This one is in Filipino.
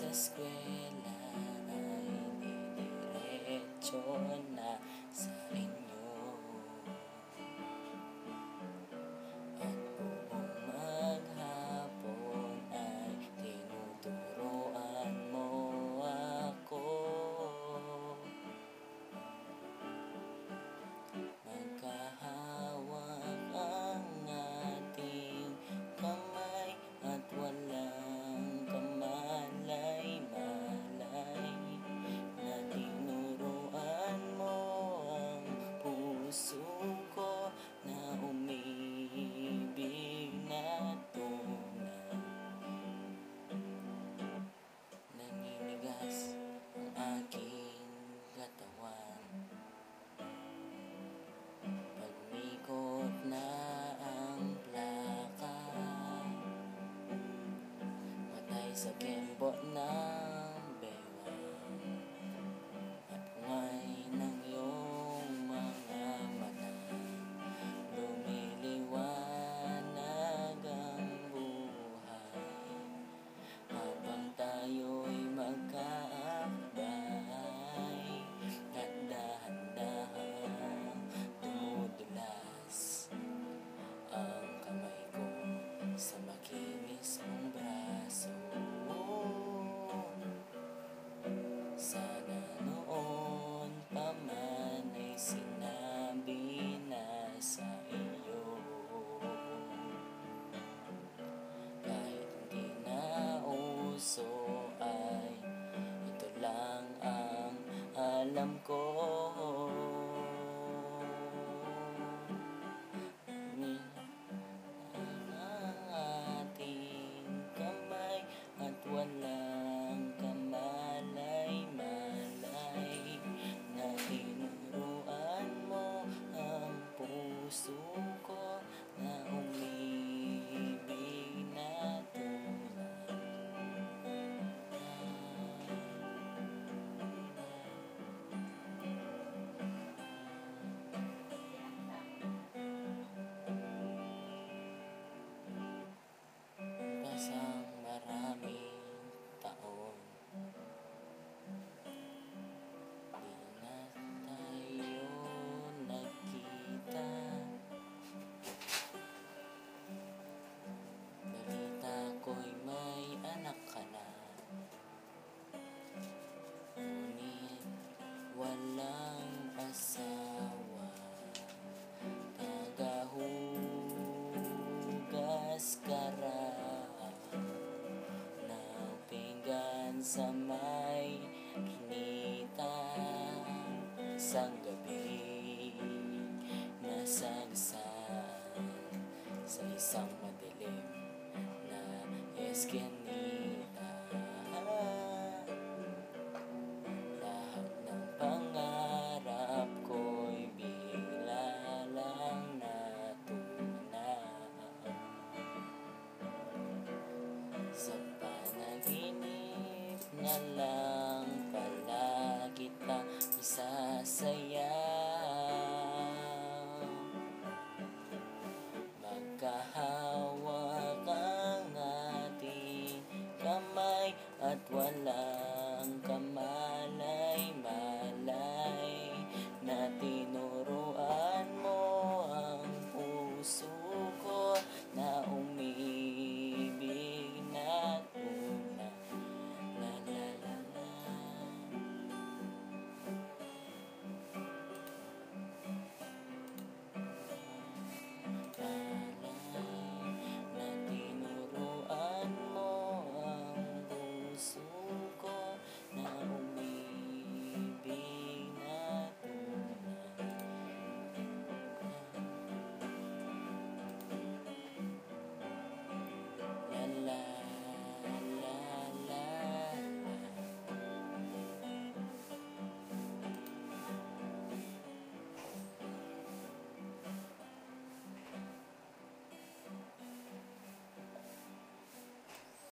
sa eskwela ay didiretso na sa inyo. At buong maghapon ay tinuturoan mo ako. Magkahawak ang ating kamay at walang kamalay-malay, na tinuruan mo ang puso ko na umibig na tunay. Naninigas ang aking katawan pag umikot na ang plaka, matay sa kembot ng bewang at ngay ng iyong mga mata. Lumiliwanag ang buhay habang tayo'y magkaakbay, at dahan-dahang dumudulas ang kamay ko sa makinis mong braso. Sana noon pa man ay sinabi na sa iyo, kahit hindi na uso ay ito lang ang alam ko. Ang ating kamay at walang kamalay-malay, na tinuruan mo ang puso ko na umibig na tunay. Pasang maraming taon, di na tayo nagkita. Balita ko'y may anak ka na, ngunit walang asawa. Tagahugas ka raw ng pinggan sa may kinita, isang gabi nasagasaan sa isang madilim na eskinita. Lahat ng pangarap ko'y bigla lang natunaw. Sa panaginip na lang pala kita isasayaw. Magkahawak ang ating kamay at wala